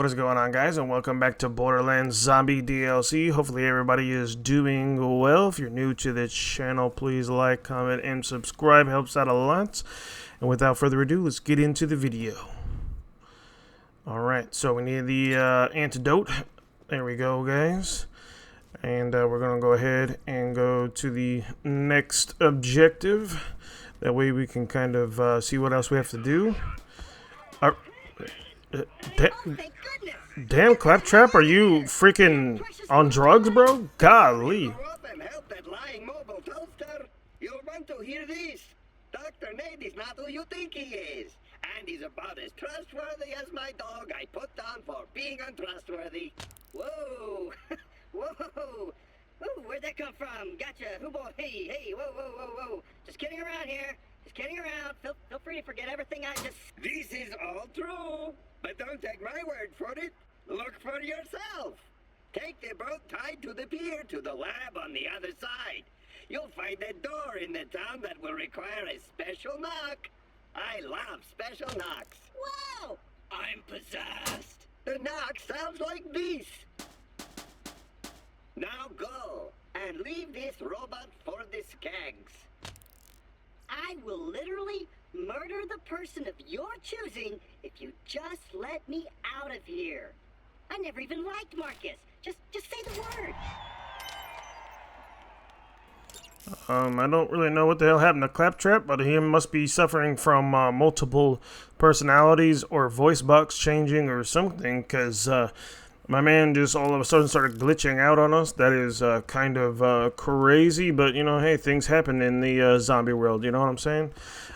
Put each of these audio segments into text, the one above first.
What is going on, guys, and welcome back to Borderlands Zombie DLC. Hopefully everybody is doing well. If you're new to the channel, please like, comment, and subscribe. Helps out a lot. And without further ado, let's get into the video. Alright, so we need the antidote. There we go, guys. And we're going to go ahead and go to the next objective. That way we can kind of see what else we have to do. Damn, Claptrap, are you freaking on drugs, bro? Golly. You'll want to hear this. Dr. Nate is not who you think he is. And he's about as trustworthy as my dog I put down for being untrustworthy. Whoa. Whoa. Ooh, where'd that come from? Gotcha. Who boy? Hey. Whoa. Just kidding around here. Just kidding around. Feel free to forget everything I just... This is all true. But don't take my word for it. Look for yourself. Take the boat tied to the pier to the lab on the other side. You'll find a door in the town that will require a special knock. I love special knocks. Wow! I'm possessed. The knock sounds like this. Now go and leave this robot for the skags. I will literally murder the person of your choosing if you just let me out of here. I never even liked Marcus. Just say the word. I don't really know what the hell happened to Claptrap, but he must be suffering from multiple personalities or voice box changing or something, because my man just all of a sudden started glitching out on us. That is kind of crazy, but you know, hey, things happen in the zombie world, you know what I'm saying?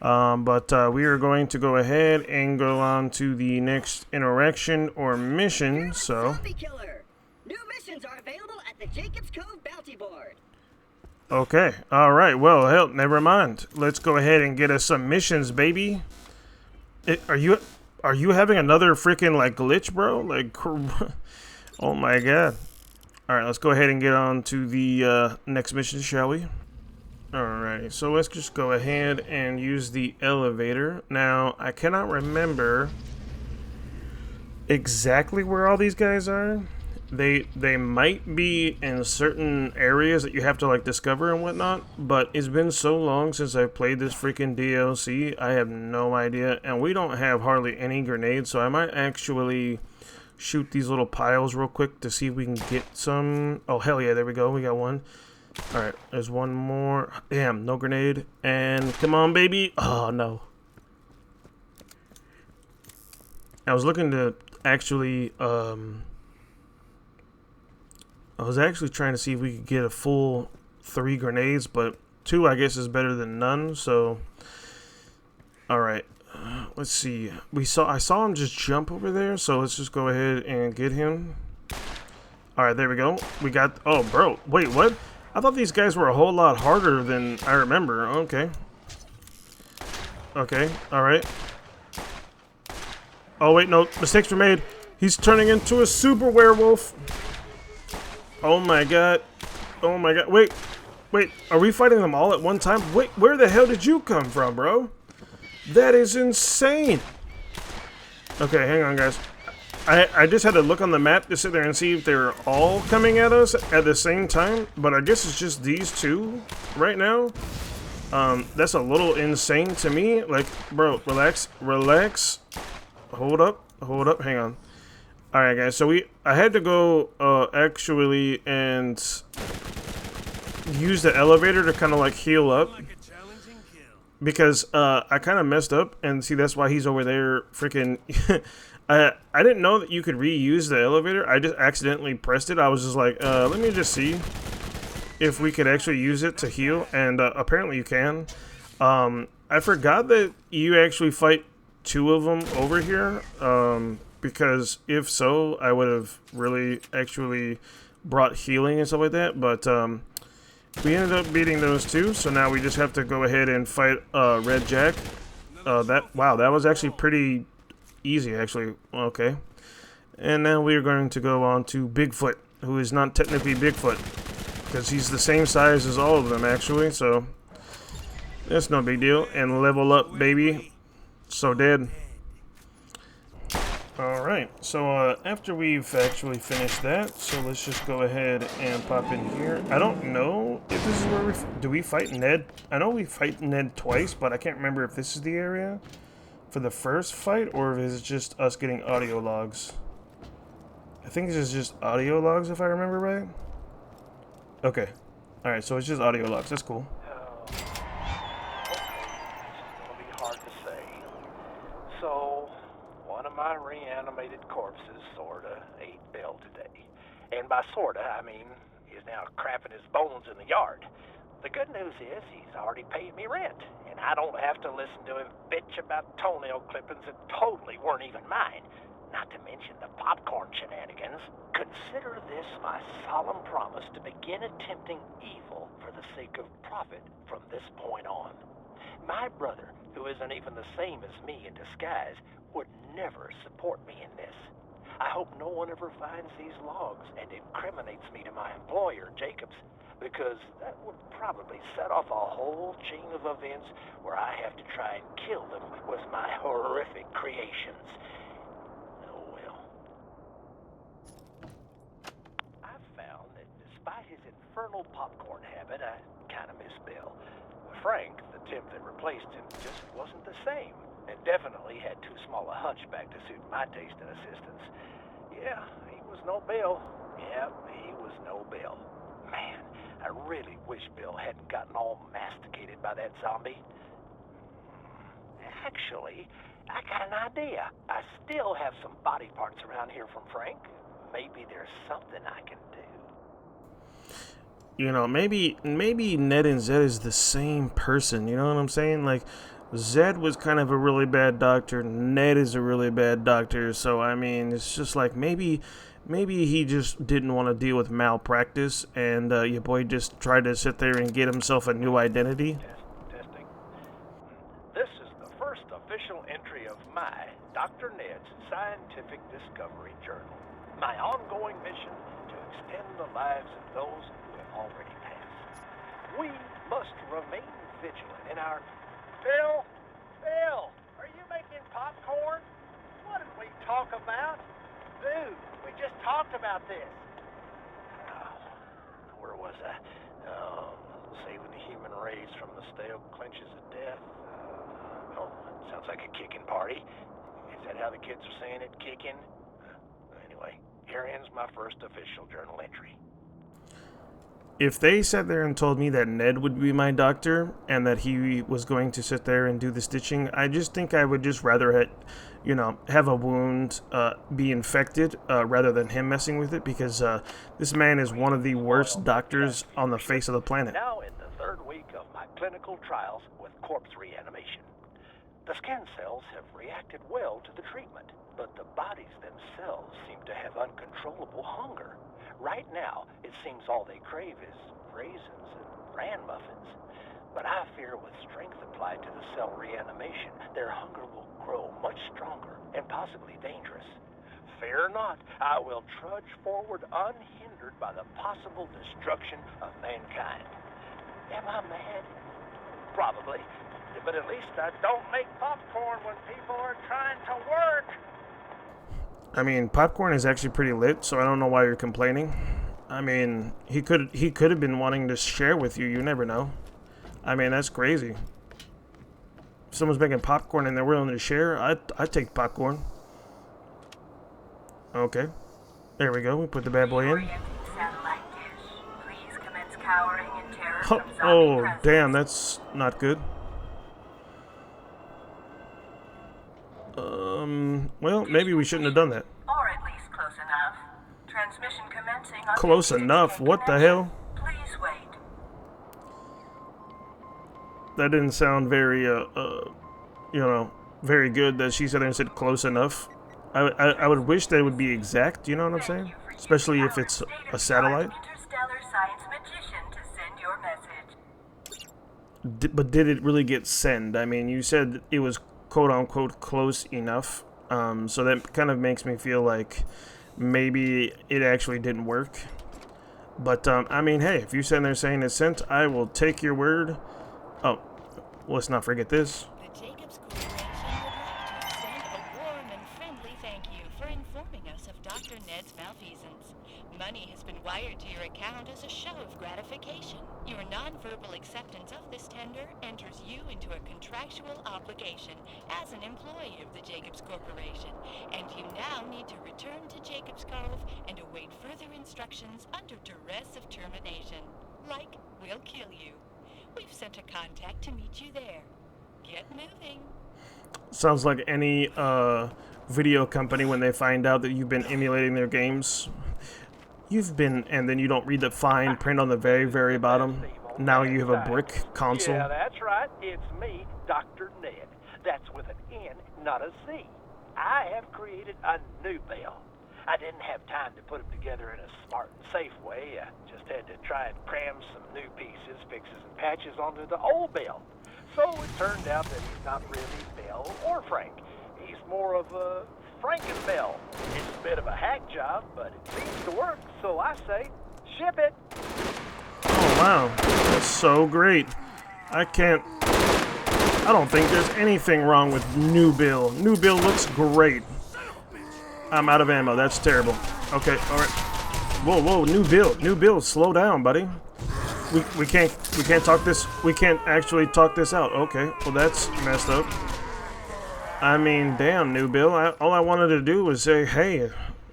But we are going to go ahead and go on to the next interaction or mission. So, Zombie Killer. New missions are available at the Jacobs Cove bounty board. okay, all right. Well, hell, never mind. Let's go ahead and get us some missions, baby. Are you having another freaking like glitch, bro? Like, oh my god. All right, let's go ahead and get on to the next mission, shall we? Alrighty, so let's just go ahead and use the elevator. Now, I cannot remember exactly where all these guys are. They might be in certain areas that you have to like discover and whatnot, but it's been so long since I've played this freaking DLC, I have no idea. And we don't have hardly any grenades, so I might actually shoot these little piles real quick to see if we can get some. Oh, hell yeah, there we go, we got one. Alright, there's one more. Damn, no grenade. And come on, baby. Oh, no. I was looking to actually, I was actually trying to see if we could get a full 3 grenades, but 2, I guess, is better than none, so. Alright, let's see. I saw him just jump over there, so let's just go ahead and get him. Alright, there we go. We got, oh, bro. Wait, what? I thought these guys were a whole lot harder than I remember. Okay. Okay, alright. Oh, wait, no. Mistakes were made. He's turning into a super werewolf. Oh, my God. Oh, my God. Wait. Are we fighting them all at one time? Wait, where the hell did you come from, bro? That is insane. Okay, hang on, guys. I just had to look on the map to sit there and see if they're all coming at us at the same time, but I guess it's just these two right now. That's a little insane to me. Like, bro, relax. Hold up, hang on. Alright, guys, so I had to go, actually, and use the elevator to kind of, like, heal up. Because, I kind of messed up, and see, that's why he's over there freaking... I didn't know that you could reuse the elevator. I just accidentally pressed it. I was just like, let me just see if we could actually use it to heal. And apparently you can. I forgot that you actually fight 2 of them over here. Because if so, I would have really actually brought healing and stuff like that. But we ended up beating those 2. So now we just have to go ahead and fight Red Jack. Wow, that was actually pretty... easy, actually. Okay. And now we are going to go on to Bigfoot, who is not technically Bigfoot, because he's the same size as all of them, actually, so that's no big deal. And level up, baby. So dead. Alright, so after we've actually finished that, so let's just go ahead and pop in here. I don't know if this is where do we fight Ned? I know we fight Ned twice, but I can't remember if this is the area for the first fight or if it's just us getting audio logs. I think this is just audio logs if I remember right. Okay. Alright, so it's just audio logs. That's cool. Okay, this is gonna be hard to say. So, one of my reanimated corpses sorta ate Bill today. And by sorta, I mean he's now crapping his bones in the yard. The good news is he's already paid me rent, and I don't have to listen to him bitch about toenail clippings that totally weren't even mine. Not to mention the popcorn shenanigans. Consider this my solemn promise to begin attempting evil for the sake of profit from this point on. My brother, who isn't even the same as me in disguise, would never support me in this. I hope no one ever finds these logs and incriminates me to my employer, Jacobs, because that would probably set off a whole chain of events where I have to try and kill them with my horrific creations. Oh well. I've found that despite his infernal popcorn habit, I kind of miss Bill. Frank, the temp that replaced him, just wasn't the same, and definitely had too small a hunchback to suit my taste in assistance. Yeah, he was no Bill. Yep, he was no Bill. Man, I really wish Bill hadn't gotten all masticated by that zombie. Actually, I got an idea. I still have some body parts around here from Frank. Maybe there's something I can do. You know, maybe Ned and Zed is the same person, you know what I'm saying? Like, Zed was kind of a really bad doctor, Ned is a really bad doctor, so I mean, it's just like, maybe he just didn't want to deal with malpractice, and your boy just tried to sit there and get himself a new identity. Testing. This is the first official entry of my, Dr. Ned's, Scientific Discovery Journal. My ongoing mission to extend the lives of those who have already passed. We must remain vigilant in our... Bill, are you making popcorn? What did we talk about? Dude, we just talked about this. Where was I? Saving the human race from the stale clinches of death. Sounds like a kicking party. Is that how the kids are saying it, kicking? Anyway, here ends my first official journal entry. If they sat there and told me that Ned would be my doctor and that he was going to sit there and do the stitching, I just think I would just rather, have a wound be infected rather than him messing with it, because this man is one of the worst doctors on the face of the planet. Now in the third week of my clinical trials with corpse reanimation. The skin cells have reacted well to the treatment, but the bodies themselves seem to have uncontrollable hunger. Right now, it seems all they crave is raisins and bran muffins. But I fear with strength applied to the cell reanimation, their hunger will grow much stronger and possibly dangerous. Fear not, I will trudge forward unhindered by the possible destruction of mankind. Am I mad? Probably. But at least I don't make popcorn when people are trying to work. I mean, popcorn is actually pretty lit, so I don't know why you're complaining. I mean, he could have been wanting to share with you. You never know. I mean, that's crazy. If someone's making popcorn and they're willing to share, I'd take popcorn. Okay. There we go. We put the bad boy in. Oh, damn, that's not good. Well, maybe we shouldn't have done that. Or at least close enough. Transmission commencing on Close enough? What the hell? Please wait. That didn't sound very, very good that she said and said close enough. I would wish that it would be exact, you know what I'm saying? Especially if it's a satellite. Interstellar science magician to send your message. But did it really get sent? I mean, you said it was quote-unquote close enough, so that kind of makes me feel like maybe it actually didn't work. But, I mean, hey, if you sitting there saying it's sent, I will take your word. Oh, let's not forget this. The Jacobs Corporation would like to extend a warm and friendly thank you of Dr. Ned's malfeasance. Money has been wired to your account as a show of gratification. Your nonverbal acceptance of this tender enters you into a contractual obligation as an employee of the Jacobs Corporation, and you now need to return to Jacobs Cove and await further instructions under duress of termination. Like, we'll kill you. We've sent a contact to meet you there. Get moving. Sounds like any video company when they find out that you've been emulating their games. You've been, and then you don't read the fine print on the very, very bottom. Now you have a brick console. Yeah, that's right. It's me, Dr. Ned. That's with an N, not a Z. I have created a new Bell. I didn't have time to put them together in a smart and safe way. I just had to try and cram some new pieces, fixes, and patches onto the old Bell. So it turned out that he's not really Bell or Frank. He's more of a Frankenbell. It's a bit of a hack job, but it seems to work, so I say, ship it. Oh, wow. That's so great. I don't think there's anything wrong with New Bill. New Bill looks great. I'm out of ammo. That's terrible. Okay, alright. Whoa, whoa, New Bill. New Bill, slow down, buddy. We can't talk this. We can't actually talk this out. Okay, well that's messed up. I mean, damn, New Bill. All I wanted to do was say, hey,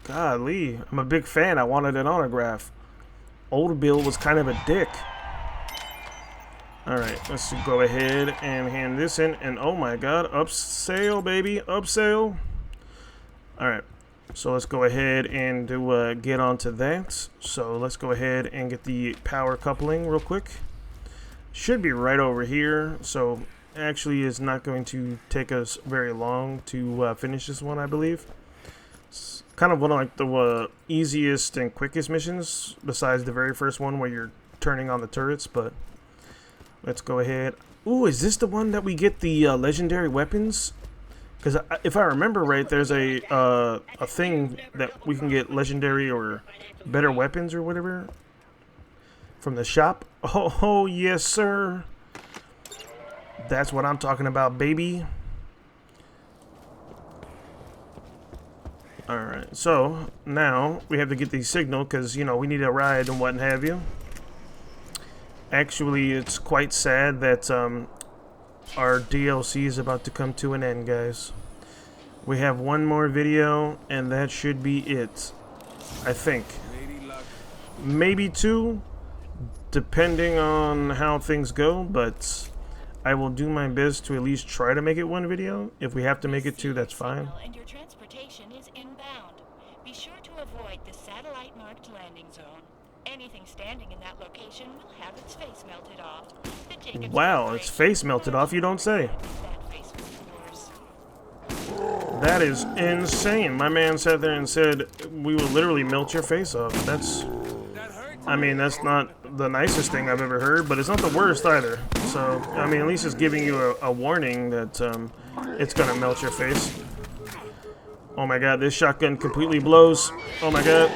golly, I'm a big fan. I wanted an autograph. Old Bill was kind of a dick. Alright, let's go ahead and hand this in. And oh my god, upsell, baby, upsell. Alright, so let's go ahead and get onto that. So let's go ahead and get the power coupling real quick. Should be right over here. So actually it's not going to take us very long to finish this one, I believe. It's kind of one of like the easiest and quickest missions besides the very first one where you're turning on the turrets, but let's go ahead. Ooh, is this the one that we get the legendary weapons? Because if I remember right, there's a thing that we can get legendary or better weapons or whatever from the shop. Oh yes, sir. That's what I'm talking about, baby. Alright, so now we have to get the signal because, you know, we need a ride and what have you. Actually, it's quite sad that our DLC is about to come to an end, guys. We have one more video, and that should be it. I think. Maybe two, depending on how things go, but I will do my best to at least try to make it one video. If we have to make it two, that's fine. And your transportation is inbound. Be sure to avoid the satellite-marked landing zone. Anything standing in that location will have its face melted off. Wow, its face melted off, you don't say. That is insane. My man sat there and said, we will literally melt your face off. That's, I mean, that's not the nicest thing I've ever heard, but it's not the worst either. So, I mean, at least it's giving you a warning that it's gonna melt your face. Oh my god, this shotgun completely blows. Oh my god.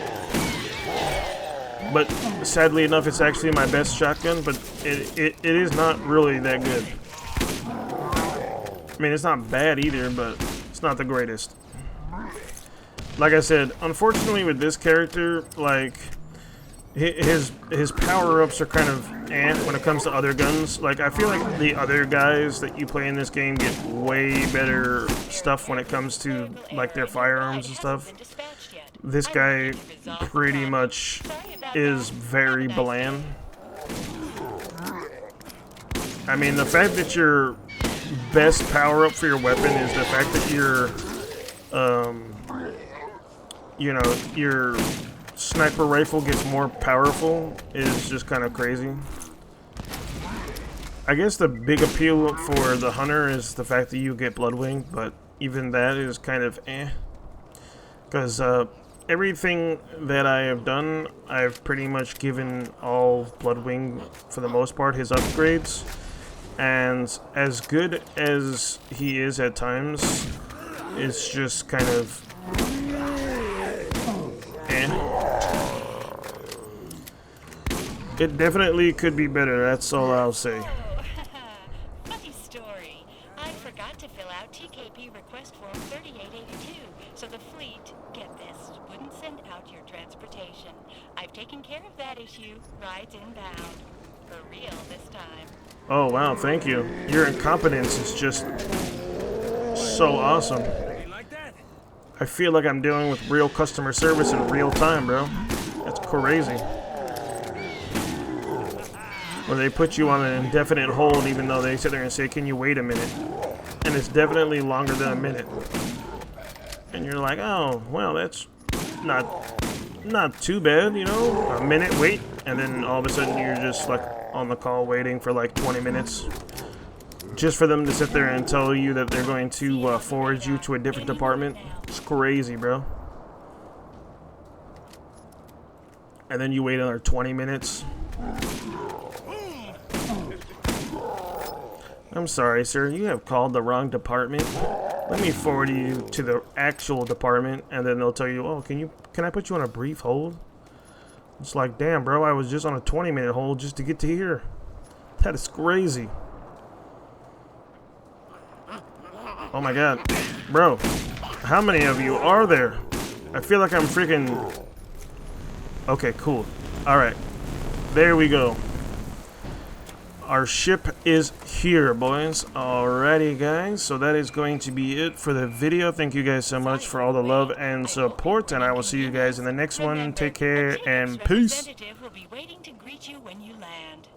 But sadly enough, it's actually my best shotgun, but it is not really that good. I mean, it's not bad either, but it's not the greatest. Like I said, unfortunately with this character, like, his power-ups are kind of when it comes to other guns. Like, I feel like the other guys that you play in this game get way better stuff when it comes to, like, their firearms and stuff. This guy pretty much is very bland. I mean, the fact that your best power-up for your weapon is the fact that you know, your sniper rifle gets more powerful is just kind of crazy. I guess the big appeal for the hunter is the fact that you get Bloodwing, but even that is kind of because everything that I have done, I've pretty much given all Bloodwing, for the most part, his upgrades. And as good as he is at times, it's just kind of It definitely could be better, that's all I'll say. Funny story. I forgot to fill out TKP request form 3882, so the fleet, get this, send out your transportation. I've taken care of that issue. Rides inbound. For real this time. Oh, wow, thank you. Your incompetence is just so awesome. I feel like I'm dealing with real customer service in real time, bro. That's crazy. Where they put you on an indefinite hold even though they sit there and say, can you wait a minute? And it's definitely longer than a minute. And you're like, oh, well, that's not too bad, you know? A minute wait, and then all of a sudden you're just like on the call waiting for like 20 minutes. Just for them to sit there and tell you that they're going to forward you to a different department. It's crazy, bro. And then you wait another 20 minutes. I'm sorry, sir. You have called the wrong department. Let me forward you to the actual department, and then they'll tell you, oh, can I put you on a brief hold? It's like, damn, bro, I was just on a 20-minute hold just to get to here. That is crazy. Oh my god. Bro, how many of you are there? I feel like I'm freaking... Okay, cool. Alright. There we go. Our ship is here, boys. Alrighty, guys. So that is going to be it for the video. Thank you guys so much for all the love and support, and I will see you guys in the next one. Take care and peace. Representative will be waiting to greet you when you land.